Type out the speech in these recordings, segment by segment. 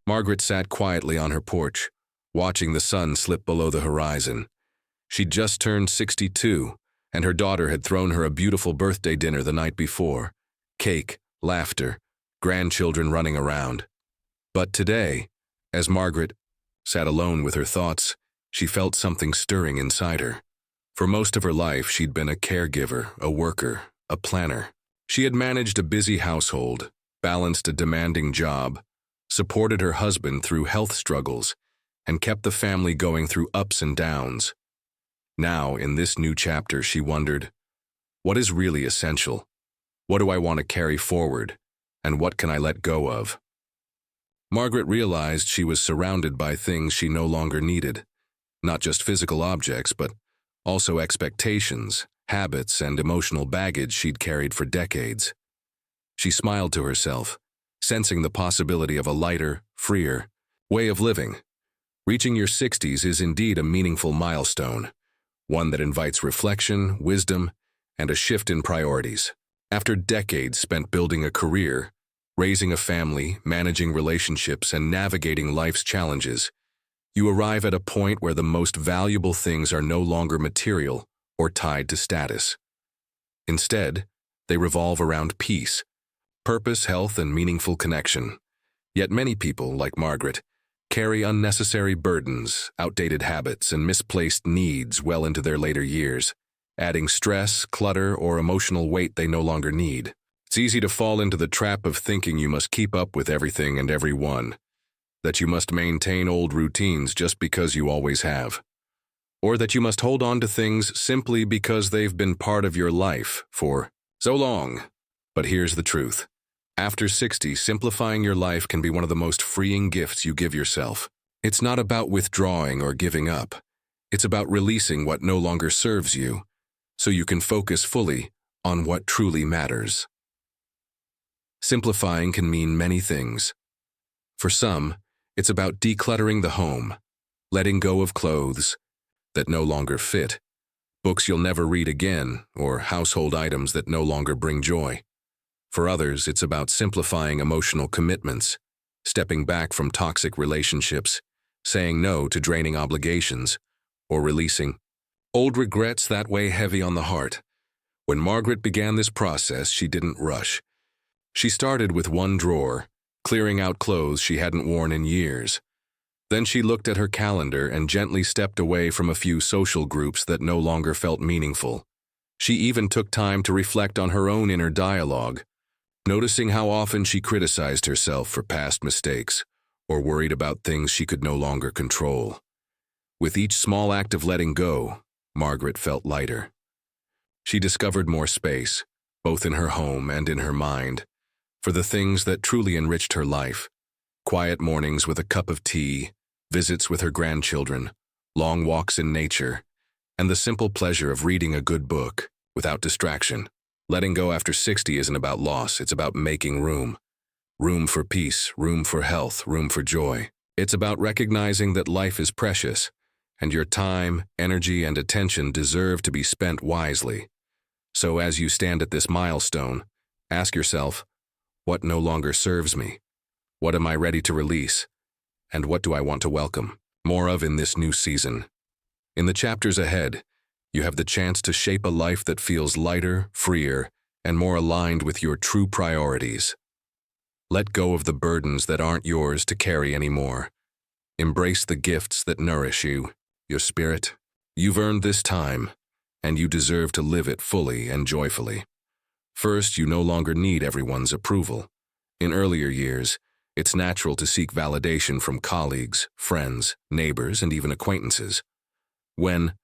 Margaret sat quietly on her porch, watching the sun slip below the horizon. She'd just turned 62, and her daughter had thrown her a beautiful birthday dinner the night before. Cake, laughter, grandchildren running around. But today, as Margaret sat alone with her thoughts, she felt something stirring inside her. For most of her life, she'd been a caregiver, a worker, a planner. She had managed a busy household, balanced a demanding job, supported her husband through health struggles, and kept the family going through ups and downs. Now, in this new chapter, she wondered, what is really essential? What do I want to carry forward? And what can I let go of? Margaret realized she was surrounded by things she no longer needed. Not just physical objects, but also expectations, habits, and emotional baggage she'd carried for decades. She smiled to herself, sensing the possibility of a lighter, freer way of living. Reaching your 60s is indeed a meaningful milestone, one that invites reflection, wisdom, and a shift in priorities. After decades spent building a career, raising a family, managing relationships, and navigating life's challenges, you arrive at a point where the most valuable things are no longer material or tied to status. Instead, they revolve around peace, purpose, health, and meaningful connection. Yet many people, like Margaret, carry unnecessary burdens, outdated habits, and misplaced needs well into their later years, adding stress, clutter, or emotional weight they no longer need. It's easy to fall into the trap of thinking you must keep up with everything and everyone, that you must maintain old routines just because you always have, or that you must hold on to things simply because they've been part of your life for so long. But here's the truth. After 60, simplifying your life can be one of the most freeing gifts you give yourself. It's not about withdrawing or giving up. It's about releasing what no longer serves you, so you can focus fully on what truly matters. Simplifying can mean many things. For some, it's about decluttering the home, letting go of clothes that no longer fit, books you'll never read again, or household items that no longer bring joy. For others, it's about simplifying emotional commitments, stepping back from toxic relationships, saying no to draining obligations, or releasing old regrets that weigh heavy on the heart. When Margaret began this process, she didn't rush. She started with one drawer, clearing out clothes she hadn't worn in years. Then she looked at her calendar and gently stepped away from a few social groups that no longer felt meaningful. She even took time to reflect on her own inner dialogue, noticing how often she criticized herself for past mistakes or worried about things she could no longer control. With each small act of letting go, Margaret felt lighter. She discovered more space, both in her home and in her mind, for the things that truly enriched her life. Quiet mornings with a cup of tea, visits with her grandchildren, long walks in nature, and the simple pleasure of reading a good book without distraction. Letting go after 60 isn't about loss, it's about making room. Room for peace, room for health, room for joy. It's about recognizing that life is precious, and your time, energy, and attention deserve to be spent wisely. So as you stand at this milestone, ask yourself, what no longer serves me? What am I ready to release? And what do I want to welcome more of in this new season? In the chapters ahead, you have the chance to shape a life that feels lighter, freer, and more aligned with your true priorities. Let go of the burdens that aren't yours to carry anymore. Embrace the gifts that nourish you, your spirit. You've earned this time, and you deserve to live it fully and joyfully. First, you no longer need everyone's approval. In earlier years, it's natural to seek validation from colleagues, friends, neighbors, and even acquaintances. When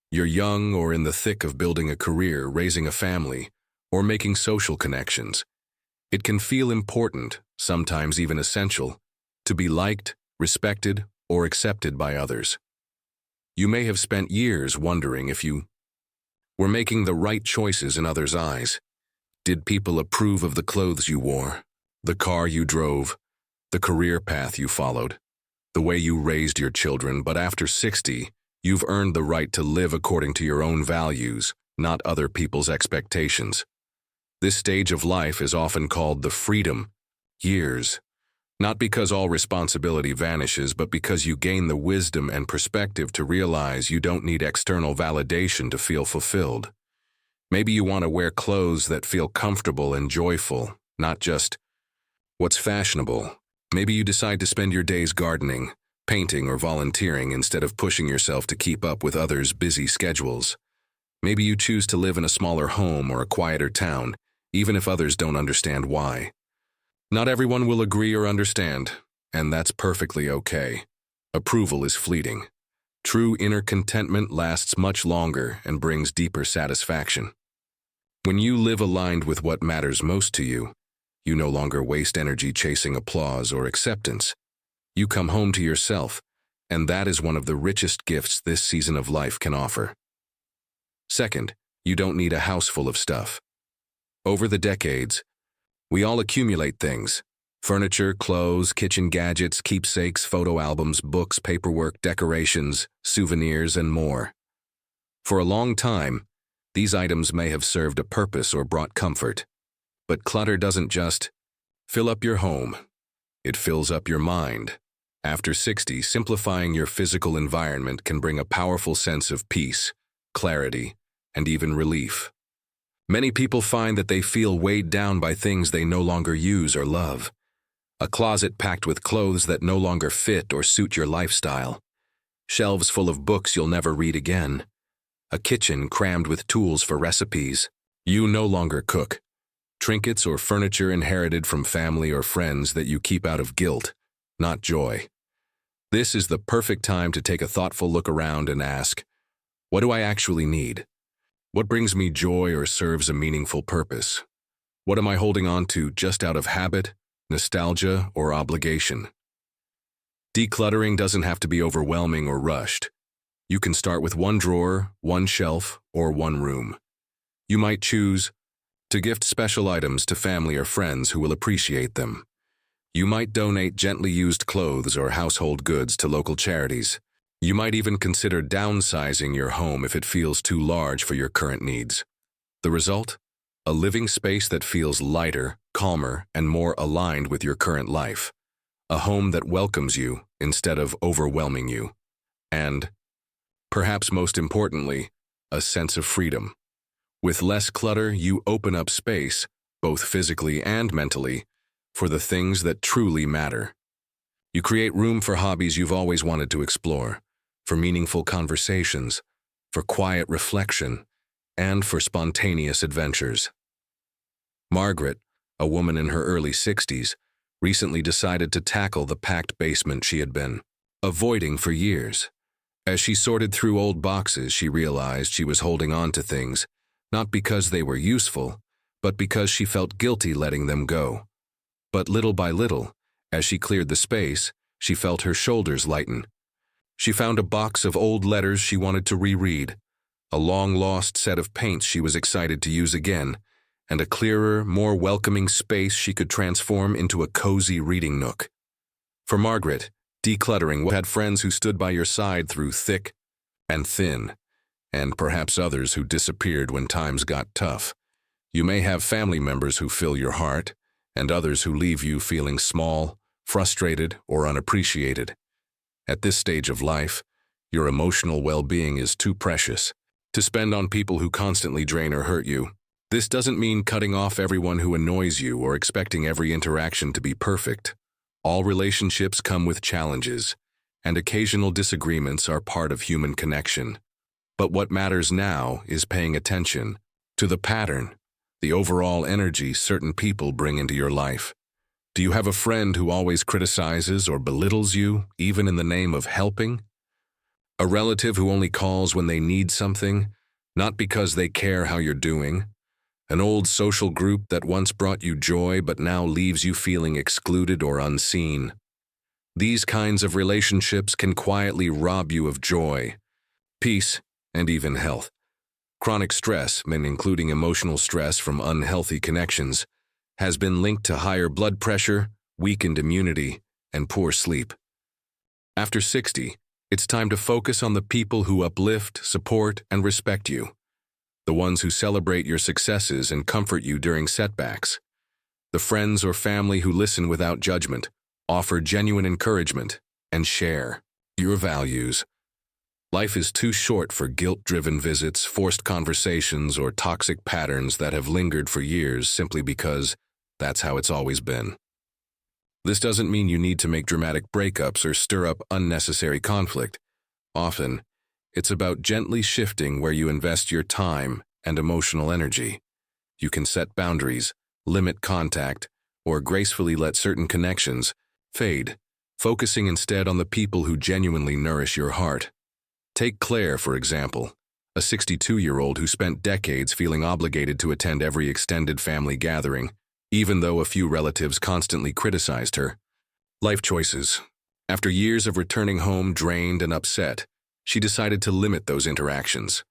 you're young or in the thick of building a career, raising a family, or making social connections, it can feel important, sometimes even essential, to be liked, respected, or accepted by others. You may have spent years wondering if you were making the right choices in others' eyes. Did people approve of the clothes you wore, the car you drove, the career path you followed, the way you raised your children? But after 60, you've earned the right to live according to your own values, not other people's expectations. This stage of life is often called the freedom years, Not because all responsibility vanishes, but because you gain the wisdom and perspective to realize you don't need external validation to feel fulfilled. Maybe you want to wear clothes that feel comfortable and joyful, not just what's fashionable. Maybe you decide to spend your days gardening, painting, or volunteering instead of pushing yourself to keep up with others' busy schedules. Maybe you choose to live in a smaller home or a quieter town, even if others don't understand why. Not everyone will agree or understand, and that's perfectly okay. Approval is fleeting. True inner contentment lasts much longer and brings deeper satisfaction. When you live aligned with what matters most to you, you no longer waste energy chasing applause or acceptance. You come home to yourself, and that is one of the richest gifts this season of life can offer. Second, you don't need a house full of stuff. Over the decades, we all accumulate things: furniture, clothes, kitchen gadgets, keepsakes, photo albums, books, paperwork, decorations, souvenirs, and more. For a long time, these items may have served a purpose or brought comfort. But clutter doesn't just fill up your home, it fills up your mind. After 60, simplifying your physical environment can bring a powerful sense of peace, clarity, and even relief. Many people find that they feel weighed down by things they no longer use or love. A closet packed with clothes that no longer fit or suit your lifestyle. Shelves full of books you'll never read again. A kitchen crammed with tools for recipes you no longer cook. Trinkets or furniture inherited from family or friends that you keep out of guilt, not joy. This is the perfect time to take a thoughtful look around and ask, what do I actually need? What brings me joy or serves a meaningful purpose? What am I holding on to just out of habit, nostalgia, or obligation? Decluttering doesn't have to be overwhelming or rushed. You can start with one drawer, one shelf, or one room. You might choose to gift special items to family or friends who will appreciate them. You might donate gently used clothes or household goods to local charities. You might even consider downsizing your home if it feels too large for your current needs. The result? A living space that feels lighter, calmer, and more aligned with your current life. A home that welcomes you instead of overwhelming you. And, perhaps most importantly, a sense of freedom. With less clutter, you open up space, both physically and mentally, for the things that truly matter. You create room for hobbies you've always wanted to explore, for meaningful conversations, for quiet reflection, and for spontaneous adventures. Margaret, a woman in her early 60s, recently decided to tackle the packed basement she had been avoiding for years. As she sorted through old boxes, she realized she was holding on to things, not because they were useful, but because she felt guilty letting them go. But little by little, as she cleared the space, she felt her shoulders lighten. She found a box of old letters she wanted to reread, a long-lost set of paints she was excited to use again, and a clearer, more welcoming space she could transform into a cozy reading nook. For Margaret, decluttering had friends who stood by your side through thick and thin, and perhaps others who disappeared when times got tough. You may have family members who fill your heart, and others who leave you feeling small, frustrated, or unappreciated. At this stage of life, your emotional well-being is too precious to spend on people who constantly drain or hurt you. This doesn't mean cutting off everyone who annoys you or expecting every interaction to be perfect. All relationships come with challenges, and occasional disagreements are part of human connection. But what matters now is paying attention to the pattern, the overall energy certain people bring into your life. Do you have a friend who always criticizes or belittles you, even in the name of helping? A relative who only calls when they need something, not because they care how you're doing? An old social group that once brought you joy but now leaves you feeling excluded or unseen? These kinds of relationships can quietly rob you of joy, peace, and even health. Chronic stress, including emotional stress from unhealthy connections, has been linked to higher blood pressure, weakened immunity, and poor sleep. After 60, it's time to focus on the people who uplift, support, and respect you. The ones who celebrate your successes and comfort you during setbacks. The friends or family who listen without judgment, offer genuine encouragement, and share your values. Life is too short for guilt-driven visits, forced conversations, or toxic patterns that have lingered for years simply because that's how it's always been. This doesn't mean you need to make dramatic breakups or stir up unnecessary conflict. Often, it's about gently shifting where you invest your time and emotional energy. You can set boundaries, limit contact, or gracefully let certain connections fade, focusing instead on the people who genuinely nourish your heart. Take Claire, for example, a 62-year-old who spent decades feeling obligated to attend every extended family gathering, even though a few relatives constantly criticized her. Life choices. After years of returning home drained and upset, she decided to limit those interactions.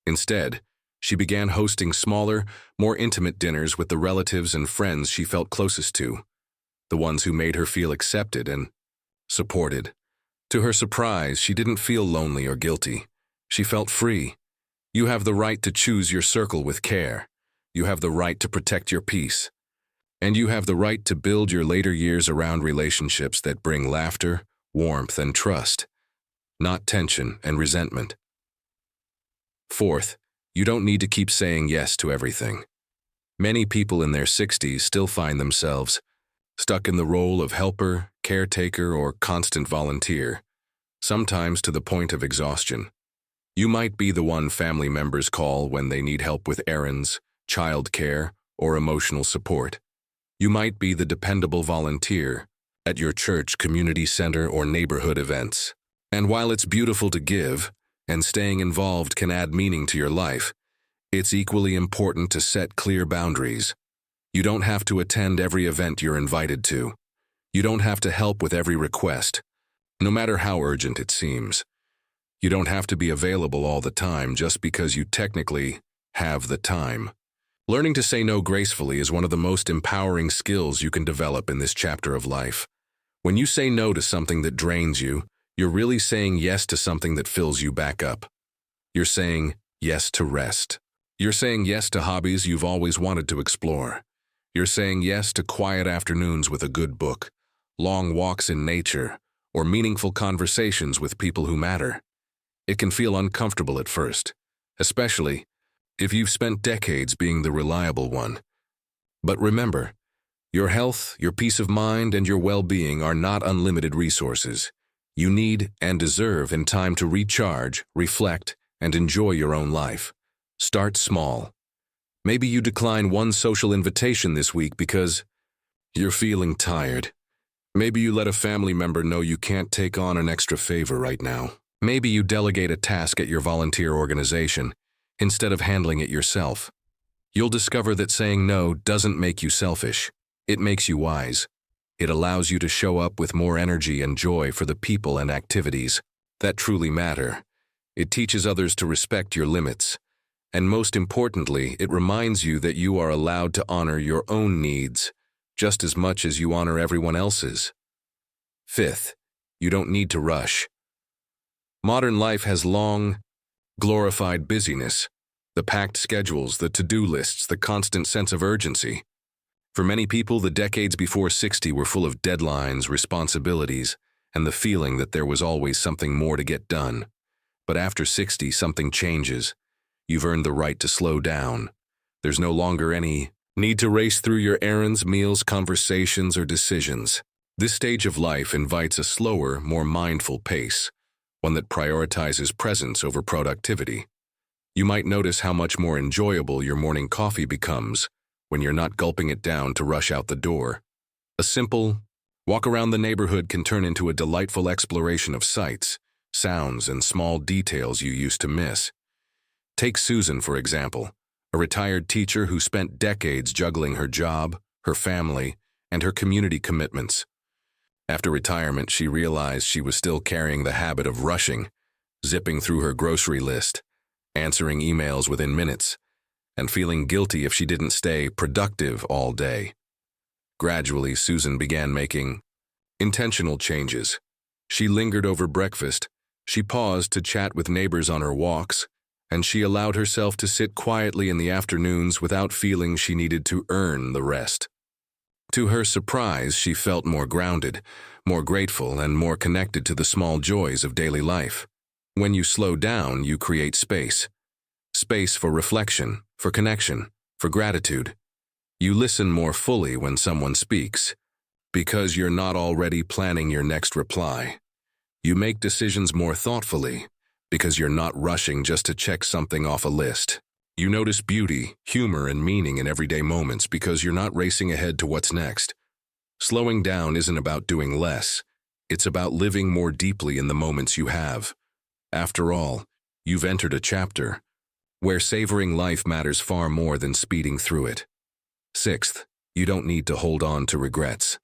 Instead, she began hosting smaller, more intimate dinners with the relatives and friends she felt closest to, the ones who made her feel accepted and supported. To her surprise, she didn't feel lonely or guilty. She felt free. You have the right to choose your circle with care. You have the right to protect your peace. And you have the right to build your later years around relationships that bring laughter, warmth, and trust, not tension and resentment. Fourth, you don't need to keep saying yes to everything. Many people in their 60s still find themselves stuck in the role of helper, caretaker, or constant volunteer, sometimes to the point of exhaustion. You might be the one family members call when they need help with errands, childcare, or emotional support. You might be the dependable volunteer at your church, community center, or neighborhood events. And while it's beautiful to give, and staying involved can add meaning to your life, it's equally important to set clear boundaries. You don't have to attend every event you're invited to. You don't have to help with every request, no matter how urgent it seems. You don't have to be available all the time just because you technically have the time. Learning to say no gracefully is one of the most empowering skills you can develop in this chapter of life. When you say no to something that drains you, you're really saying yes to something that fills you back up. You're saying yes to rest. You're saying yes to hobbies you've always wanted to explore. You're saying yes to quiet afternoons with a good book, long walks in nature, or meaningful conversations with people who matter. It can feel uncomfortable at first, especially if you've spent decades being the reliable one. But remember, your health, your peace of mind, and your well-being are not unlimited resources. You need and deserve in time to recharge, reflect, and enjoy your own life. Start small. Maybe you decline one social invitation this week because you're feeling tired. Maybe you let a family member know you can't take on an extra favor right now. Maybe you delegate a task at your volunteer organization instead of handling it yourself. You'll discover that saying no doesn't make you selfish. It makes you wise. It allows you to show up with more energy and joy for the people and activities that truly matter. It teaches others to respect your limits. And most importantly, it reminds you that you are allowed to honor your own needs just as much as you honor everyone else's. Fifth, you don't need to rush. Modern life has long, glorified busyness, the packed schedules, the to-do lists, the constant sense of urgency. For many people, the decades before 60 were full of deadlines, responsibilities, and the feeling that there was always something more to get done. But after 60, something changes. You've earned the right to slow down. There's no longer any need to race through your errands, meals, conversations, or decisions. This stage of life invites a slower, more mindful pace, one that prioritizes presence over productivity. You might notice how much more enjoyable your morning coffee becomes when you're not gulping it down to rush out the door. A simple walk around the neighborhood can turn into a delightful exploration of sights, sounds, and small details you used to miss. Take Susan, for example, a retired teacher who spent decades juggling her job, her family, and her community commitments. After retirement, she realized she was still carrying the habit of rushing, zipping through her grocery list, answering emails within minutes, and feeling guilty if she didn't stay productive all day. Gradually, Susan began making intentional changes. She lingered over breakfast, she paused to chat with neighbors on her walks, and she allowed herself to sit quietly in the afternoons without feeling she needed to earn the rest. To her surprise, she felt more grounded, more grateful, and more connected to the small joys of daily life. When you slow down, you create space. Space for reflection, for connection, for gratitude. You listen more fully when someone speaks, because you're not already planning your next reply. You make decisions more thoughtfully, because you're not rushing just to check something off a list. You notice beauty, humor, and meaning in everyday moments because you're not racing ahead to what's next. Slowing down isn't about doing less. It's about living more deeply in the moments you have. After all, you've entered a chapter where savoring life matters far more than speeding through it. Sixth, you don't need to hold on to regrets.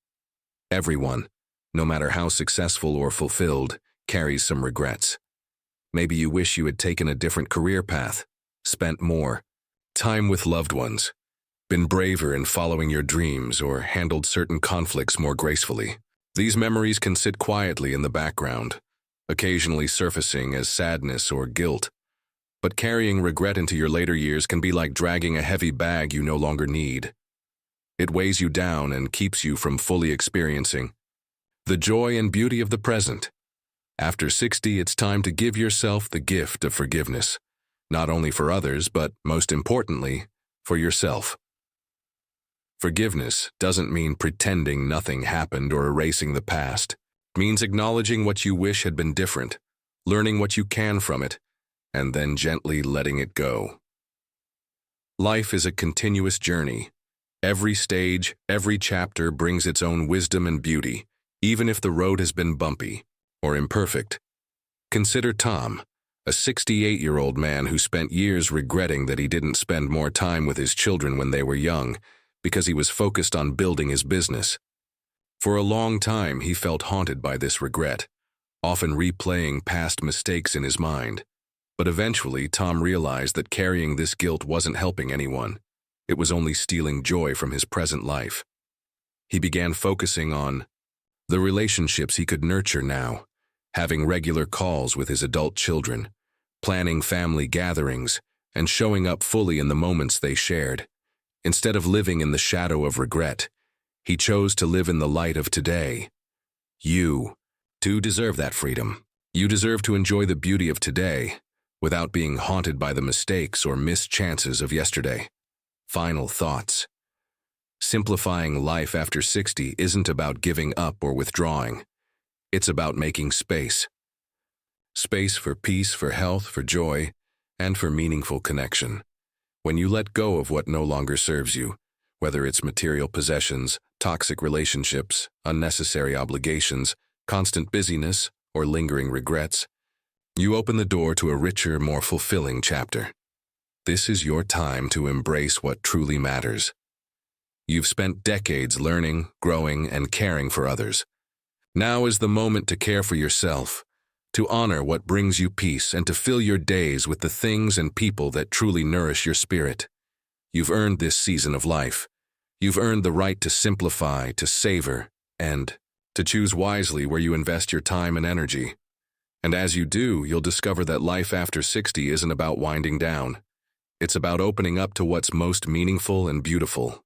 Everyone, no matter how successful or fulfilled, carries some regrets. Maybe you wish you had taken a different career path, spent more time with loved ones, been braver in following your dreams, or handled certain conflicts more gracefully. These memories can sit quietly in the background, occasionally surfacing as sadness or guilt. But carrying regret into your later years can be like dragging a heavy bag you no longer need. It weighs you down and keeps you from fully experiencing the joy and beauty of the present. After 60, it's time to give yourself the gift of forgiveness. Not only for others, but most importantly, for yourself. Forgiveness doesn't mean pretending nothing happened or erasing the past. It means acknowledging what you wish had been different, learning what you can from it, and then gently letting it go. Life is a continuous journey. Every stage, every chapter brings its own wisdom and beauty, even if the road has been bumpy or imperfect. Consider Tom, a 68-year-old man who spent years regretting that he didn't spend more time with his children when they were young because he was focused on building his business. For a long time, he felt haunted by this regret, often replaying past mistakes in his mind. But eventually, Tom realized that carrying this guilt wasn't helping anyone. It was only stealing joy from his present life. He began focusing on the relationships he could nurture now, having regular calls with his adult children, planning family gatherings, and showing up fully in the moments they shared. Instead of living in the shadow of regret, he chose to live in the light of today. You, too, deserve that freedom. You deserve to enjoy the beauty of today without being haunted by the mistakes or missed chances of yesterday. Final thoughts. Simplifying life after 60 isn't about giving up or withdrawing. It's about making space. Space for peace, for health, for joy, and for meaningful connection. When you let go of what no longer serves you, whether it's material possessions, toxic relationships, unnecessary obligations, constant busyness, or lingering regrets, you open the door to a richer, more fulfilling chapter. This is your time to embrace what truly matters. You've spent decades learning, growing, and caring for others. Now is the moment to care for yourself, to honor what brings you peace, and to fill your days with the things and people that truly nourish your spirit. You've earned this season of life. You've earned the right to simplify, to savor, and to choose wisely where you invest your time and energy. And as you do, you'll discover that life after 60 isn't about winding down. It's about opening up to what's most meaningful and beautiful.